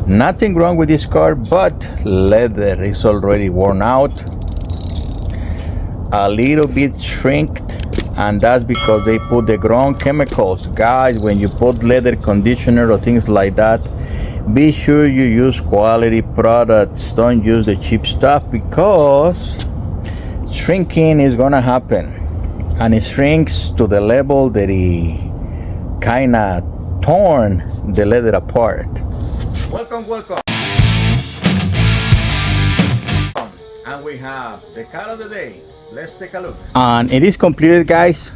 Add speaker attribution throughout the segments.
Speaker 1: Nothing wrong with this car, but leather is already worn out, a little bit shrinked, and that's because they put the wrong chemicals. Guys, when you put leather conditioner or things like that, be sure you use quality products. Don't use the cheap stuff, because shrinking is gonna happen, and it shrinks to the level that it kind of torn the leather apart. Welcome. And we have the car of the day. Let's take a look. And it is completed, guys.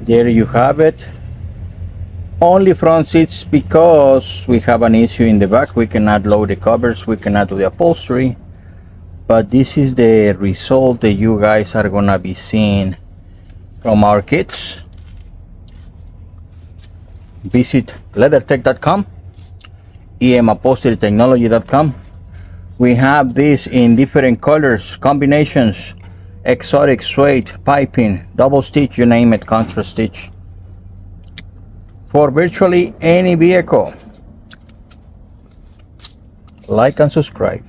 Speaker 1: There you have it. Only front seats, because we have an issue in the back. We cannot load the covers, we cannot do the upholstery. But this is the result that you guys are gonna be seeing from our kits. Visit leathertech.com, emupholsterytechnology.com. We have this in different colors, combinations, exotic, suede, piping, double stitch, you name it, contra stitch, for virtually any vehicle. Like and subscribe.